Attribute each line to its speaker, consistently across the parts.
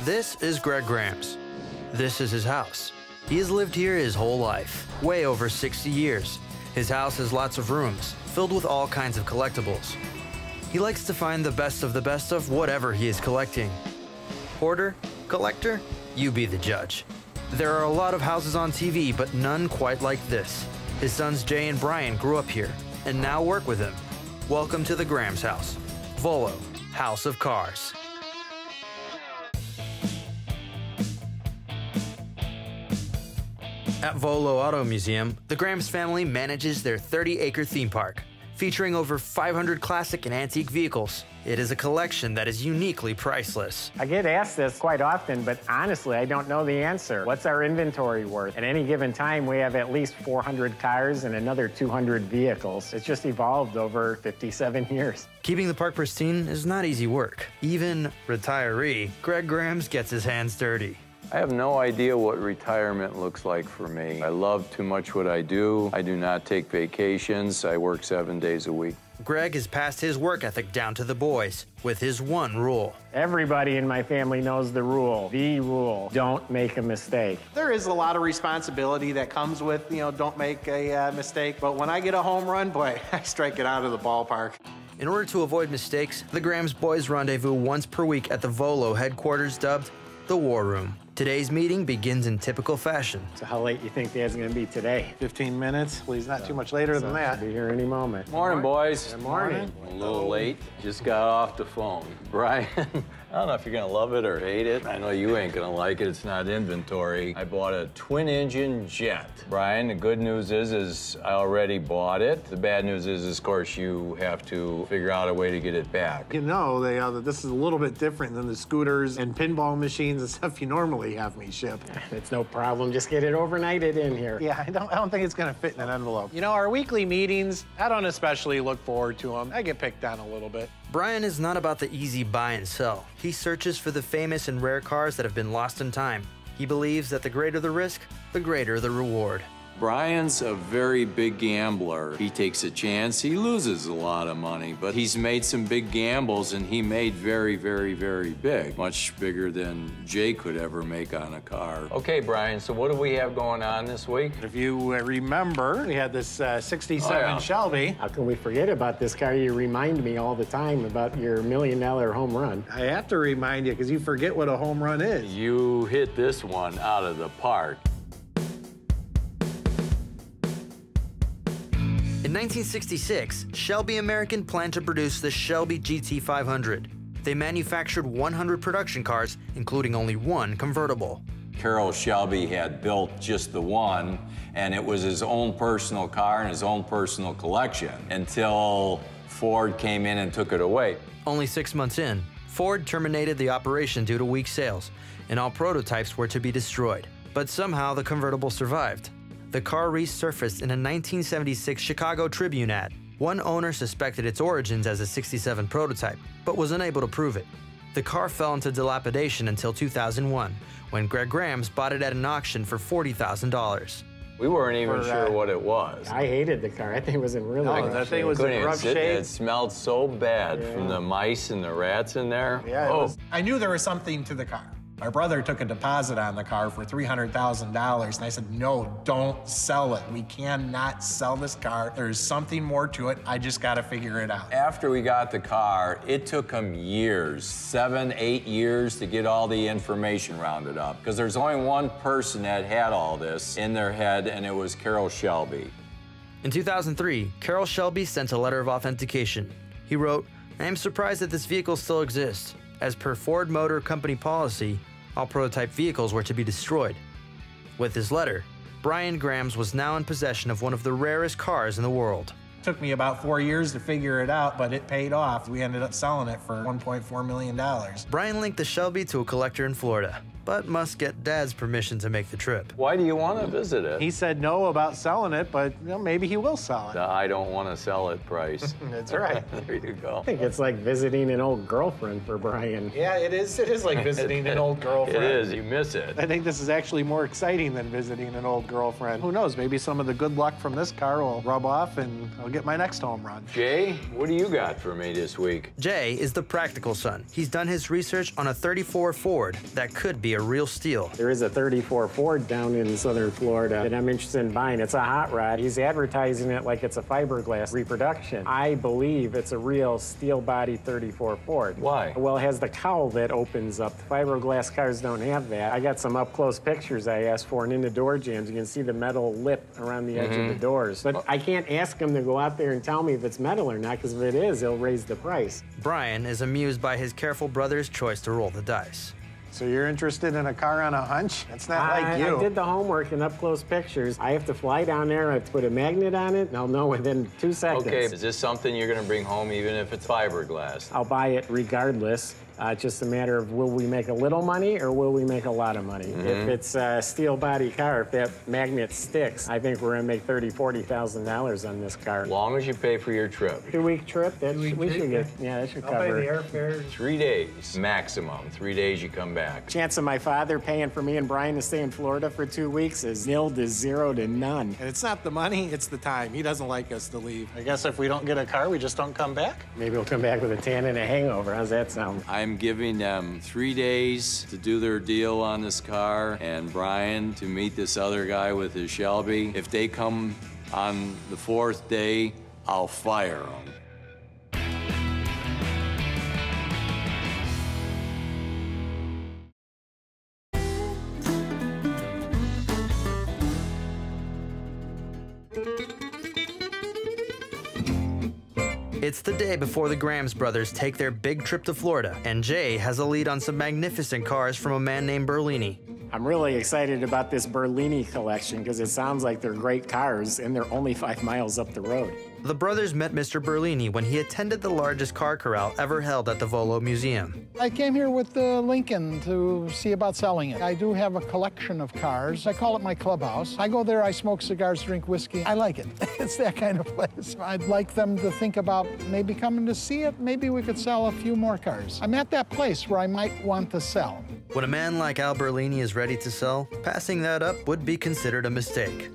Speaker 1: This is Greg Graham's. This is his house. He has lived here his whole life, way over 60 years. His house has lots of rooms, filled with all kinds of collectibles. He likes to find the best of whatever he is collecting. Hoarder? Collector? You be the judge. There are a lot of houses on TV, but none quite like this. His sons Jay and Brian grew up here, and now work with him. Welcome to the Graham's house. Volo, House of Cars. At Volo Auto Museum, the Graham's family manages their 30-acre theme park, featuring over 500 classic and antique vehicles. It is a collection that is uniquely priceless.
Speaker 2: I get asked this quite often, but honestly, I don't know the answer. What's our inventory worth? At any given time, we have at least 400 cars and another 200 vehicles. It's just evolved over 57 years.
Speaker 1: Keeping the park pristine is not easy work. Even retiree Greg Graham's gets his hands dirty.
Speaker 3: I have no idea what retirement looks like for me. I love too much what I do. I do not take vacations. I work 7 days a week.
Speaker 1: Greg has passed his work ethic down to the boys with his one rule.
Speaker 2: Everybody in my family knows the rule. The rule, don't make a mistake.
Speaker 4: There is a lot of responsibility that comes with, don't make a mistake. But when I get a home run, boy, I strike it out of the ballpark.
Speaker 1: In order to avoid mistakes, the Graham's boys rendezvous once per week at the Volo headquarters dubbed the War Room. Today's meeting begins in typical fashion.
Speaker 2: So how late you think Dad's gonna be today?
Speaker 4: 15 minutes. Well, he's not too much later than that.
Speaker 2: He'll be here any moment.
Speaker 3: Morning, boys.
Speaker 2: Good morning.
Speaker 3: A little late. Just got off the phone. Brian, I don't know if you're gonna love it or hate it. I know you ain't gonna like it. It's not inventory. I bought a twin-engine jet. Brian, the good news is I already bought it. The bad news is, of course, you have to figure out a way to get it back.
Speaker 4: This is a little bit different than the scooters and pinball machines and stuff you normally have me ship.
Speaker 2: It's no problem. Just get it overnighted in here.
Speaker 4: Yeah, I don't think it's gonna fit in an envelope. Our weekly meetings, I don't especially look forward to them. I get picked on a little bit.
Speaker 1: Brian is not about the easy buy and sell. He searches for the famous and rare cars that have been lost in time. He believes that the greater the risk, the greater the reward.
Speaker 3: Brian's a very big gambler. He takes a chance, he loses a lot of money, but he's made some big gambles and he made very, very, very big. Much bigger than Jay could ever make on a car. Okay, Brian, so what do we have going on this week?
Speaker 4: If you remember, we had this 67 Shelby.
Speaker 2: How can we forget about this car? You remind me all the time about your $1 million home run.
Speaker 4: I have to remind you because you forget what a home run is.
Speaker 3: You hit this one out of the park.
Speaker 1: In 1966, Shelby American planned to produce the Shelby GT500. They manufactured 100 production cars, including only one convertible.
Speaker 3: Carroll Shelby had built just the one, and it was his own personal car and his own personal collection until Ford came in and took it away.
Speaker 1: Only 6 months in, Ford terminated the operation due to weak sales, and all prototypes were to be destroyed. But somehow the convertible survived. The car resurfaced in a 1976 Chicago Tribune ad. One owner suspected its origins as a 67 prototype, but was unable to prove it. The car fell into dilapidation until 2001, when Greg Graham's bought it at an auction for $40,000.
Speaker 3: We weren't even sure what it was.
Speaker 2: I hated the car. I think it was in really rough
Speaker 4: that thing
Speaker 2: shape.
Speaker 4: was in rough shape.
Speaker 3: It smelled so bad from the mice and the rats in there.
Speaker 4: Yeah, I knew there was something to the car. My brother took a deposit on the car for $300,000, and I said, no, don't sell it. We cannot sell this car. There's something more to it. I just got to figure it out.
Speaker 3: After we got the car, it took him years, 7, 8 years to get all the information rounded up, because there's only one person that had all this in their head, and it was Carroll Shelby.
Speaker 1: In 2003, Carroll Shelby sent a letter of authentication. He wrote, "I am surprised that this vehicle still exists. As per Ford Motor Company policy, all prototype vehicles were to be destroyed." With his letter, Brian Graham's was now in possession of one of the rarest cars in the world.
Speaker 4: It took me about 4 years to figure it out, but it paid off. We ended up selling it for $1.4 million.
Speaker 1: Brian linked the Shelby to a collector in Florida. but must get Dad's permission to make the trip.
Speaker 3: Why do you want to visit it?
Speaker 4: He said no about selling it, but maybe he will sell it.
Speaker 3: The I don't want to sell it price.
Speaker 4: That's right.
Speaker 3: There you go.
Speaker 2: I think it's like visiting an old girlfriend for Brian.
Speaker 4: Yeah, it is. It is like visiting an old girlfriend.
Speaker 3: It is. You miss it.
Speaker 4: I think this is actually more exciting than visiting an old girlfriend. Who knows? Maybe some of the good luck from this car will rub off and I'll get my next home run.
Speaker 3: Jay, what do you got for me this week?
Speaker 1: Jay is the practical son. He's done his research on a 34 Ford that could be a real steal.
Speaker 2: There is a 34 Ford down in southern Florida that I'm interested in buying. It's a hot rod. He's advertising it like it's a fiberglass reproduction. I believe it's a real steel body 34 Ford.
Speaker 3: Why?
Speaker 2: Well, it has the cowl that opens up. The fiberglass cars don't have that. I got some up-close pictures I asked for, and in the door jambs, you can see the metal lip around the edge of the doors. But I can't ask him to go out there and tell me if it's metal or not, because if it is, he'll raise the price.
Speaker 1: Brian is amused by his careful brother's choice to roll the dice.
Speaker 4: So you're interested in a car on a hunch? It's not like you.
Speaker 2: I did the homework and up-close pictures. I have to fly down there, I have to put a magnet on it, and I'll know within 2 seconds.
Speaker 3: Okay, is this something you're going to bring home even if it's fiberglass?
Speaker 2: I'll buy it regardless. It's just a matter of will we make a little money or will we make a lot of money? If it's a steel body car, if that magnet sticks, I think we're gonna make $30,000, $40,000 on this car.
Speaker 3: As long as you pay for your trip.
Speaker 2: 2-week trip, we should get, yeah, that should cover it.
Speaker 4: I'll pay the airfare.
Speaker 3: 3 days, maximum. 3 days you come back.
Speaker 2: Chance of my father paying for me and Brian to stay in Florida for 2 weeks is nil to 0 to none.
Speaker 4: And it's not the money, it's the time. He doesn't like us to leave. I guess if we don't get a car, we just don't come back?
Speaker 2: Maybe we'll come back with a tan and a hangover. How's that sound?
Speaker 3: I'm giving them 3 days to do their deal on this car, and Brian to meet this other guy with his Shelby. If they come on the 4th day, I'll fire them.
Speaker 1: It's the day before the Grams brothers take their big trip to Florida, and Jay has a lead on some magnificent cars from a man named Berlini.
Speaker 2: I'm really excited about this Berlini collection because it sounds like they're great cars and they're only 5 miles up the road.
Speaker 1: The brothers met Mr. Berlini when he attended the largest car corral ever held at the Volo Museum.
Speaker 5: I came here with Lincoln to see about selling it. I do have a collection of cars. I call it my clubhouse. I go there, I smoke cigars, drink whiskey. I like it. It's that kind of place. I'd like them to think about maybe coming to see it. Maybe we could sell a few more cars. I'm at that place where I might want to sell.
Speaker 1: When a man like Al Berlini is ready to sell, passing that up would be considered a mistake.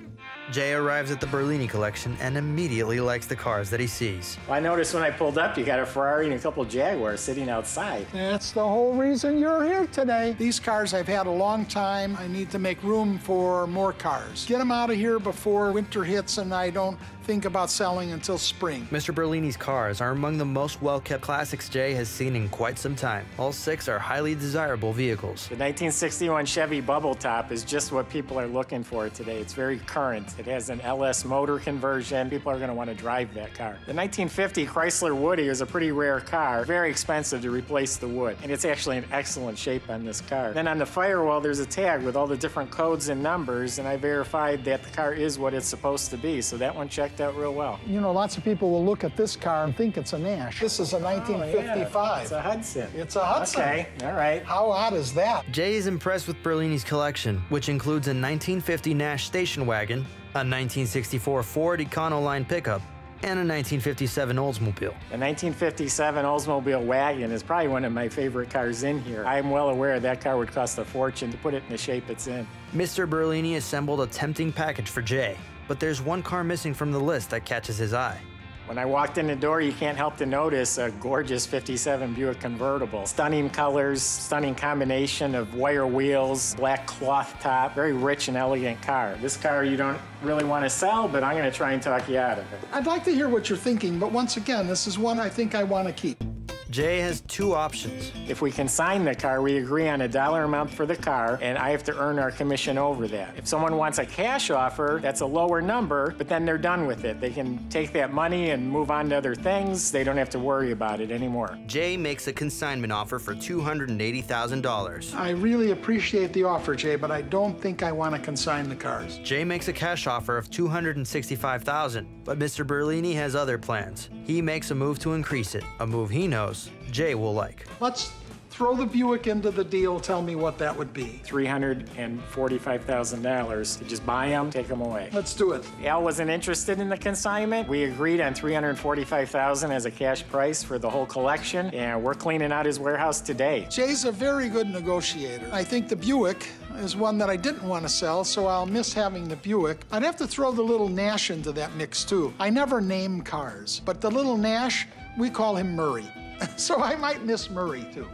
Speaker 1: Jay arrives at the Berlini collection and immediately likes the cars that he sees.
Speaker 2: Well, I noticed when I pulled up, you got a Ferrari and a couple Jaguars sitting outside.
Speaker 5: That's the whole reason you're here today. These cars I've had a long time. I need to make room for more cars. Get them out of here before winter hits and I don't think about selling until spring.
Speaker 1: Mr. Berlini's cars are among the most well-kept classics Jay has seen in quite some time. All 6 are highly desirable vehicles.
Speaker 2: The 1961 Chevy Bubble Top is just what people are looking for today. It's very current. It has an LS motor conversion. People are going to want to drive that car. The 1950 Chrysler Woody is a pretty rare car. Very expensive to replace the wood. And it's actually in excellent shape on this car. Then on the firewall, there's a tag with all the different codes and numbers, and I verified that the car is what it's supposed to be. So that one checked out real well.
Speaker 5: You know, lots of people will look at this car and think it's a Nash. This is a 1955.
Speaker 2: Oh, yeah. It's a Hudson.
Speaker 5: It's a Hudson.
Speaker 2: Okay, all right.
Speaker 5: How odd is that?
Speaker 1: Jay is impressed with Berlini's collection, which includes a 1950 Nash station wagon, a 1964 Ford Econoline pickup, and a 1957 Oldsmobile.
Speaker 2: The 1957 Oldsmobile wagon is probably one of my favorite cars in here. I'm well aware that car would cost a fortune to put it in the shape it's in.
Speaker 1: Mr. Berlini assembled a tempting package for Jay, but there's one car missing from the list that catches his eye.
Speaker 2: When I walked in the door, you can't help to notice a gorgeous 57 Buick convertible. Stunning colors, stunning combination of wire wheels, black cloth top, very rich and elegant car. This car you don't really want to sell, but I'm going to try and talk you out of it.
Speaker 5: I'd like to hear what you're thinking, but once again, this is one I think I want to keep.
Speaker 1: Jay has 2 options.
Speaker 2: If we consign the car, we agree on a dollar amount for the car, and I have to earn our commission over that. If someone wants a cash offer, that's a lower number, but then they're done with it. They can take that money and move on to other things. They don't have to worry about it anymore.
Speaker 1: Jay makes a consignment offer for $280,000.
Speaker 5: I really appreciate the offer, Jay, but I don't think I want to consign the cars.
Speaker 1: Jay makes a cash offer of $265,000, but Mr. Berlini has other plans. He makes a move to increase it, a move he knows Jay will like.
Speaker 5: Let's Throw the Buick into the deal, tell me what that would be.
Speaker 2: $345,000 to just buy them, take them away.
Speaker 5: Let's do it.
Speaker 2: Al wasn't interested in the consignment. We agreed on $345,000 as a cash price for the whole collection, and we're cleaning out his warehouse today.
Speaker 5: Jay's a very good negotiator. I think the Buick is one that I didn't want to sell, so I'll miss having the Buick. I'd have to throw the little Nash into that mix, too. I never name cars, but the little Nash, we call him Murray. So I might miss Murray, too.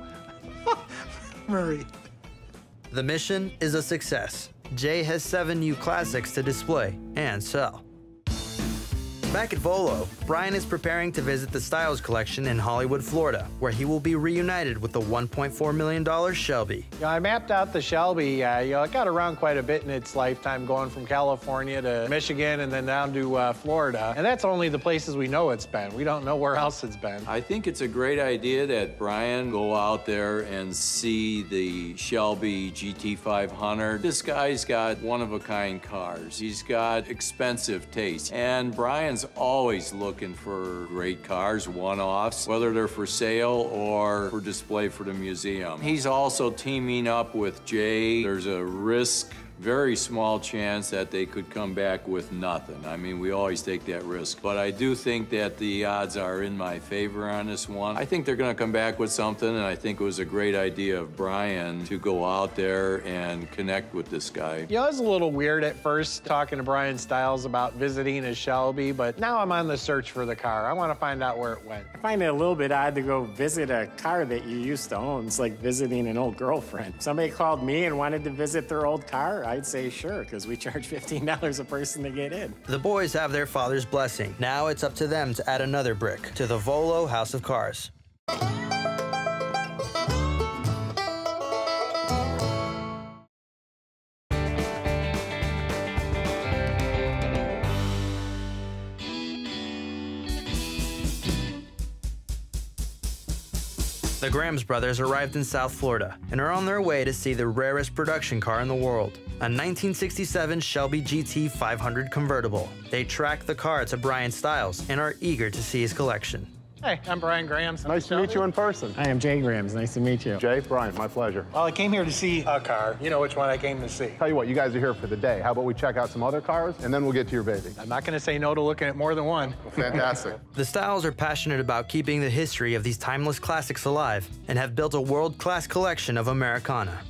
Speaker 5: Murray.
Speaker 1: The mission is a success. Jay has 7 new classics to display and sell. Back at Volo, Brian is preparing to visit the Stiles Collection in Hollywood, Florida, where he will be reunited with the $1.4 million Shelby.
Speaker 4: I mapped out the Shelby. It got around quite a bit in its lifetime, going from California to Michigan and then down to Florida. And that's only the places we know it's been. We don't know where else it's been.
Speaker 3: I think it's a great idea that Brian go out there and see the Shelby GT500. This guy's got one-of-a-kind cars. He's got expensive taste. And Brian's always looking for great cars, one-offs, whether they're for sale or for display for the museum. He's also teaming up with Jay. There's a very small chance that they could come back with nothing. I mean, we always take that risk. But I do think that the odds are in my favor on this one. I think they're gonna come back with something, and I think it was a great idea of Brian to go out there and connect with this guy.
Speaker 4: It was a little weird at first talking to Brian Stiles about visiting a Shelby, but now I'm on the search for the car. I want to find out where it went.
Speaker 2: I find it a little bit odd to go visit a car that you used to own. It's like visiting an old girlfriend. If somebody called me and wanted to visit their old car, I'd say sure, because we charge $15 a person to get in.
Speaker 1: The boys have their father's blessing. Now it's up to them to add another brick to the Volo House of Cars. The Grams brothers arrived in South Florida and are on their way to see the rarest production car in the world, a 1967 Shelby GT 500 convertible. They track the car to Brian Stiles and are eager to see his collection.
Speaker 4: Hey, I'm Brian Grams.
Speaker 6: Nice to meet you in person.
Speaker 2: I am Jay Grams. Nice to meet you.
Speaker 6: Jay, Brian, my pleasure.
Speaker 4: Well, I came here to see a car. You know which one I came to see.
Speaker 6: Tell you what, you guys are here for the day. How about we check out some other cars, and then we'll get to your baby.
Speaker 4: I'm not going to say no to looking at more than one.
Speaker 6: Fantastic.
Speaker 1: The Stiles are passionate about keeping the history of these timeless classics alive and have built a world-class collection of Americana.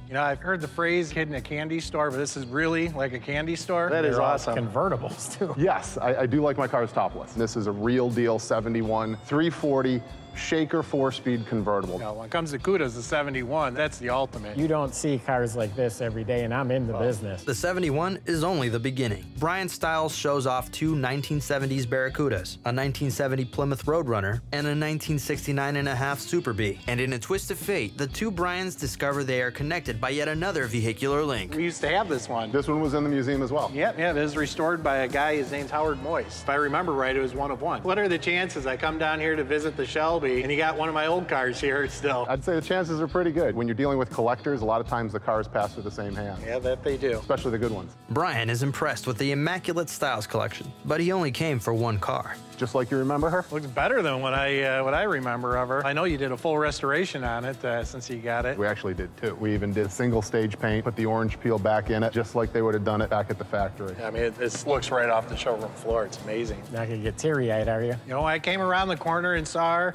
Speaker 4: You know, I've heard the phrase kid in a candy store, but this is really like a candy store.
Speaker 6: That is awesome.
Speaker 2: Convertibles, too.
Speaker 6: Yes, I do like my cars topless. This is a real deal 71 340 shaker 4-speed convertible.
Speaker 4: You know, when it comes to Cuda's, the 71, that's the ultimate.
Speaker 2: You don't see cars like this every day, and I'm in the business.
Speaker 1: The 71 is only the beginning. Brian Stiles shows off 2 1970s Barracudas, a 1970 Plymouth Roadrunner, and a 1969.5 Super Bee. And in a twist of fate, the two Brians discover they are connected by yet another vehicular link.
Speaker 4: We used to have this one.
Speaker 6: This one was in the museum as well.
Speaker 4: Yep, it was restored by a guy, his name's Howard Moyes. If I remember right, it was one of one. What are the chances I come down here to visit the Shelby and you got one of my old cars here still?
Speaker 6: I'd say the chances are pretty good. When you're dealing with collectors, a lot of times the cars pass through the same hand.
Speaker 4: Yeah, that they do.
Speaker 6: Especially the good ones.
Speaker 1: Brian is impressed with the immaculate Stiles collection, but he only came for one car.
Speaker 6: Just like you remember her?
Speaker 4: Looks better than what I remember of her. I know you did a full restoration on it since you got it.
Speaker 6: We actually did too. We even did single stage paint, put the orange peel back in it, just like they would have done it back at the factory.
Speaker 4: I mean, this looks right off the showroom floor. It's amazing.
Speaker 2: Not gonna get teary-eyed, are you?
Speaker 4: You know, I came around the corner and saw her.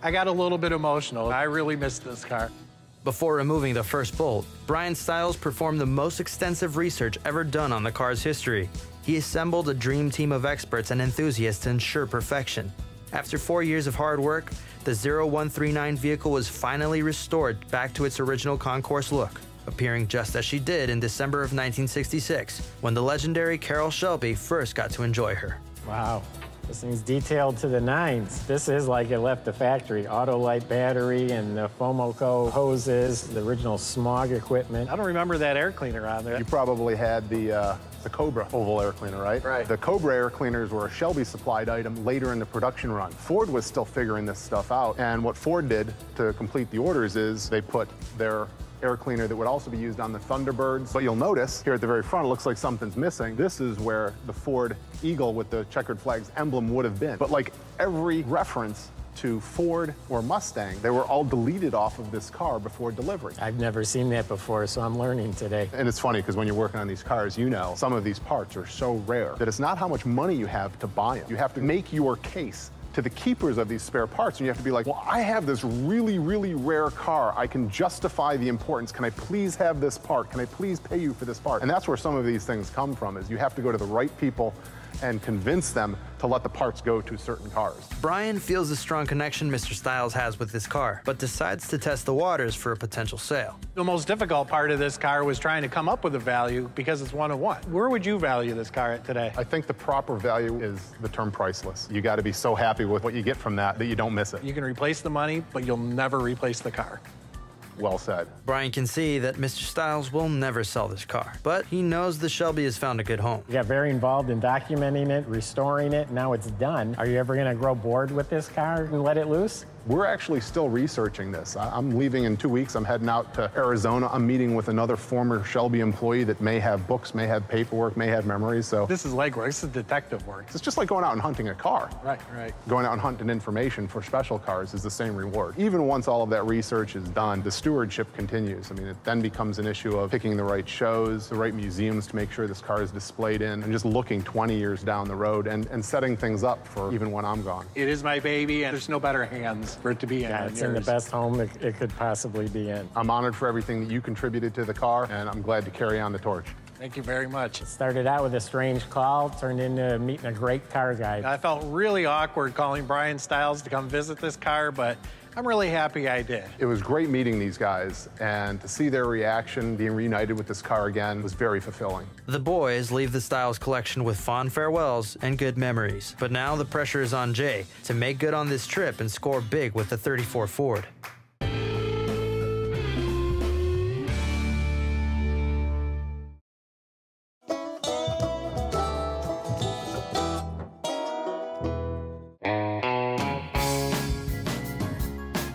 Speaker 4: I got a little bit emotional. I really missed this car.
Speaker 1: Before removing the first bolt, Brian Stiles performed the most extensive research ever done on the car's history. He assembled a dream team of experts and enthusiasts to ensure perfection. After 4 years of hard work, the 0139 vehicle was finally restored back to its original concourse look, appearing just as she did in December of 1966, when the legendary Carroll Shelby first got to enjoy her.
Speaker 2: Wow. This thing's detailed to the nines. This is like it left the factory. Autolite battery and the Fomoco hoses, the original smog equipment.
Speaker 4: I don't remember that air cleaner on there.
Speaker 6: You probably had the Cobra oval air cleaner, right?
Speaker 4: Right.
Speaker 6: The Cobra air cleaners were a Shelby supplied item later in the production run. Ford was still figuring this stuff out, and what Ford did to complete the orders is they put their air cleaner that would also be used on the Thunderbirds. But you'll notice here at the very front, it looks like something's missing. This is where the Ford Eagle with the checkered flag's emblem would have been. But like every reference to Ford or Mustang, they were all deleted off of this car before delivery.
Speaker 2: I've never seen that before, so I'm learning today.
Speaker 6: And it's funny because when you're working on these cars, you know some of these parts are so rare that it's not how much money you have to buy them. You have to make your case to the keepers of these spare parts, and you have to be like, well, I have this really, really rare car. I can justify the importance. Can I please have this part? Can I please pay you for this part? And that's where some of these things come from, is you have to go to the right people and convince them to let the parts go to certain cars.
Speaker 1: Brian feels the strong connection Mr. Stiles has with this car, but decides to test the waters for a potential sale.
Speaker 4: The most difficult part of this car was trying to come up with a value because it's one of one. Where would you value this car at today?
Speaker 6: I think the proper value is the term priceless. You got to be so happy with what you get from that you don't miss it.
Speaker 4: You can replace the money, but you'll never replace the car.
Speaker 6: Well said.
Speaker 1: Brian can see that Mr. Stiles will never sell this car, but he knows the Shelby has found a good home.
Speaker 2: We got very involved in documenting it, restoring it, now it's done. Are you ever gonna grow bored with this car and let it loose?
Speaker 6: We're actually still researching this. I'm leaving in 2 weeks. I'm heading out to Arizona. I'm meeting with another former Shelby employee that may have books, may have paperwork, may have memories. So
Speaker 4: This is legwork. This is detective work.
Speaker 6: it's just like going out and hunting a car.
Speaker 4: Right.
Speaker 6: Going out and hunting information for special cars is the same reward. Even once all of that research is done, the stewardship continues. I mean, it then becomes an issue of picking the right shows, the right museums to make sure this car is displayed in, and just looking 20 years down the road and setting things up for even when I'm gone.
Speaker 4: It is my baby, and there's no better hands for it to be in.
Speaker 2: Yeah, it's in the best home it could possibly be in.
Speaker 6: I'm honored for everything that you contributed to the car, and I'm glad to carry on the torch.
Speaker 4: Thank you very much.
Speaker 2: Started out with a strange call, turned into meeting a great car guy.
Speaker 4: I felt really awkward calling Brian Stiles to come visit this car, but I'm really happy I did.
Speaker 6: It was great meeting these guys, and to see their reaction, being reunited with this car again, was very fulfilling.
Speaker 1: The boys leave the Stiles collection with fond farewells and good memories, but now the pressure is on Jay to make good on this trip and score big with the 34 Ford.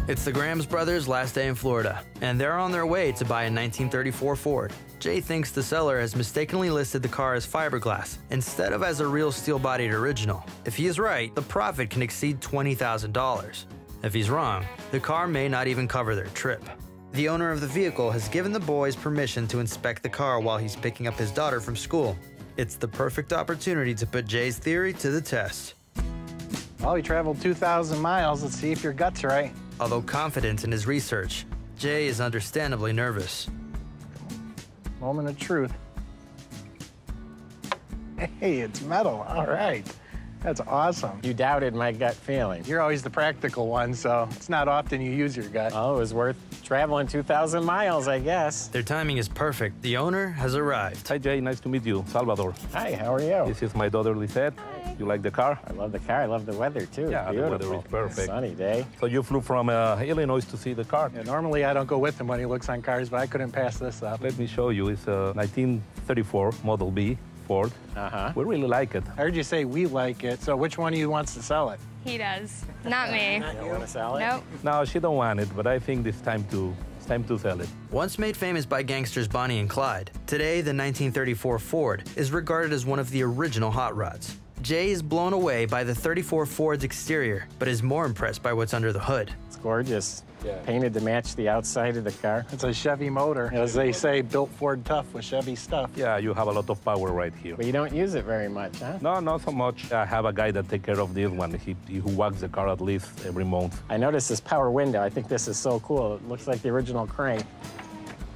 Speaker 1: It's the Grahams brothers' last day in Florida, and they're on their way to buy a 1934 Ford. Jay thinks the seller has mistakenly listed the car as fiberglass instead of as a real steel-bodied original. If he is right, the profit can exceed $20,000. If he's wrong, the car may not even cover their trip. The owner of the vehicle has given the boys permission to inspect the car while he's picking up his daughter from school. It's the perfect opportunity to put Jay's theory to the test.
Speaker 4: Well, we traveled 2,000 miles. Let's see if your gut's right.
Speaker 1: Although confident in his research, Jay is understandably nervous.
Speaker 4: Moment of truth. Hey, it's metal. All right. That's awesome.
Speaker 2: You doubted my gut feeling.
Speaker 4: You're always the practical one, so it's not often you use your gut.
Speaker 2: Oh, it was worth traveling 2,000 miles, I guess.
Speaker 1: Their timing is perfect. The owner has arrived.
Speaker 7: Hi, Jay. Nice to meet you. Salvador.
Speaker 2: Hi, how are you?
Speaker 7: This is my daughter, Lisette. You like the car?
Speaker 2: I love the car. I love the weather, too.
Speaker 7: Yeah,
Speaker 2: It's
Speaker 7: the
Speaker 2: beautiful.
Speaker 7: weather is perfect.
Speaker 2: Sunny day.
Speaker 7: So you flew from Illinois to see the car?
Speaker 4: Yeah, normally I don't go with him when he looks on cars, but I couldn't pass this up.
Speaker 7: Let me show you. It's a 1934 Model B Ford.
Speaker 2: Uh-huh.
Speaker 7: We really like it.
Speaker 4: I heard you say we like it, so which one of you wants to sell it?
Speaker 8: He does. Not me.
Speaker 2: You don't want to sell it?
Speaker 8: Nope.
Speaker 7: No, she don't want it, but I think it's time to sell it.
Speaker 1: Once made famous by gangsters Bonnie and Clyde, today the 1934 Ford is regarded as one of the original hot rods. Jay is blown away by the 34 Ford's exterior, but is more impressed by what's under the hood.
Speaker 2: It's gorgeous.
Speaker 7: Yeah.
Speaker 2: Painted to match the outside of the car.
Speaker 4: It's a Chevy motor. As they say, built Ford tough with Chevy stuff.
Speaker 7: Yeah, you have a lot of power right here.
Speaker 2: But you don't use it very much, huh?
Speaker 7: No, not so much. I have a guy that take care of this one. He who walks the car at least every month.
Speaker 2: I noticed this power window. I think this is so cool. It looks like the original crank.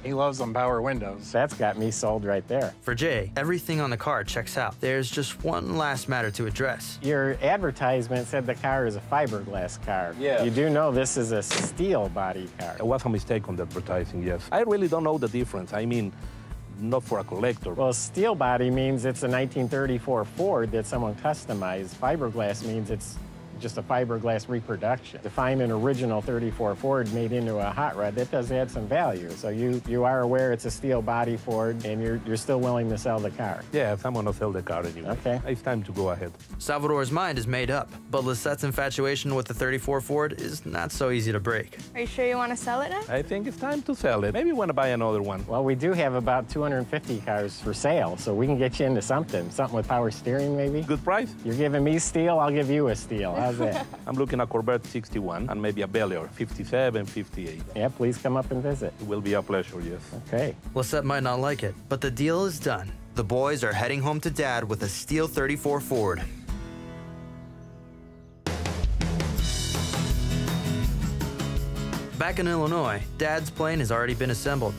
Speaker 4: He loves them power windows.
Speaker 2: That's got me sold right there.
Speaker 1: For Jay, everything on the car checks out. There's just one last matter to address.
Speaker 2: Your advertisement said the car is a fiberglass car.
Speaker 7: Yeah.
Speaker 2: You do know this is a steel body car.
Speaker 7: It was a mistake on the advertising, yes. I really don't know the difference. I mean, not for a collector.
Speaker 2: Well, steel body means it's a 1934 Ford that someone customized. Fiberglass means it's just a fiberglass reproduction. To find an original 34 Ford made into a hot rod, that does add some value. So you are aware it's a steel body Ford, and you're still willing to sell the car.
Speaker 7: Yes, I'm gonna sell the car anyway.
Speaker 2: Okay.
Speaker 7: It's time to go ahead.
Speaker 1: Salvador's mind is made up, but Lisette's infatuation with the 34 Ford is not so easy to break.
Speaker 8: Are you sure you want to sell it now?
Speaker 7: I think it's time to sell it. Maybe you want to buy another one.
Speaker 2: Well, we do have about 250 cars for sale, so we can get you into something with power steering maybe.
Speaker 7: Good price?
Speaker 2: You're giving me steel, I'll give you a steel. How How's that?
Speaker 7: I'm looking at Corvette 61 and maybe a Bel-Air 57, 58.
Speaker 2: Yeah, please come up and visit.
Speaker 7: It will be a pleasure, yes.
Speaker 2: Okay.
Speaker 1: Lisette might not like it, but the deal is done. The boys are heading home to Dad with a steel 34 Ford. Back in Illinois, Dad's plane has already been assembled.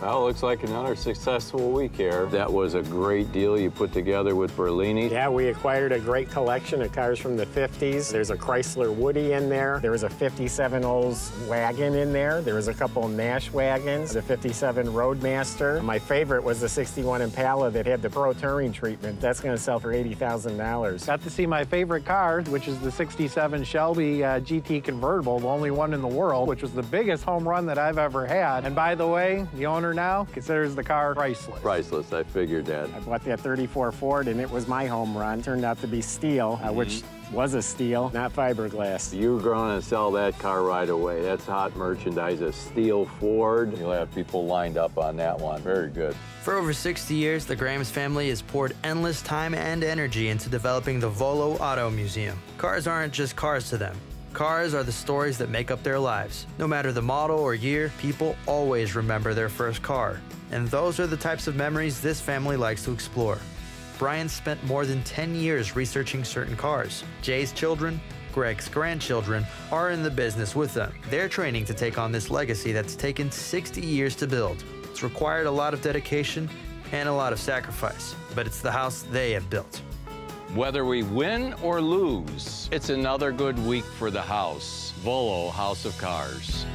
Speaker 3: Well, looks like another successful week here. That was a great deal you put together with Berlini.
Speaker 2: Yeah, we acquired a great collection of cars from the 50s. There's a Chrysler Woody in there. There was a 57 Olds wagon in there. There was a couple Nash wagons, the 57 Roadmaster. My favorite was the 61 Impala that had the Pro Touring treatment. That's going to sell for $80,000.
Speaker 5: Got to see my favorite car, which is the 67 Shelby GT convertible, the only one in the world, which was the biggest home run that I've ever had. And by the way, the owner now considers the car priceless.
Speaker 3: Priceless, I figured that.
Speaker 2: I bought that 34 Ford, and it was my home run. Turned out to be steel, which was a steel, not fiberglass.
Speaker 3: You're going to sell that car right away. That's hot merchandise, a steel Ford. You'll have people lined up on that one. Very good.
Speaker 1: For over 60 years, the Grams family has poured endless time and energy into developing the Volo Auto Museum. Cars aren't just cars to them. Cars are the stories that make up their lives. No matter the model or year, people always remember their first car. And those are the types of memories this family likes to explore. Brian spent more than 10 years researching certain cars. Jay's children, Greg's grandchildren, are in the business with them. They're training to take on this legacy that's taken 60 years to build. It's required a lot of dedication and a lot of sacrifice, but it's the house they have built.
Speaker 3: Whether we win or lose, it's another good week for the house. Volo House of Cars.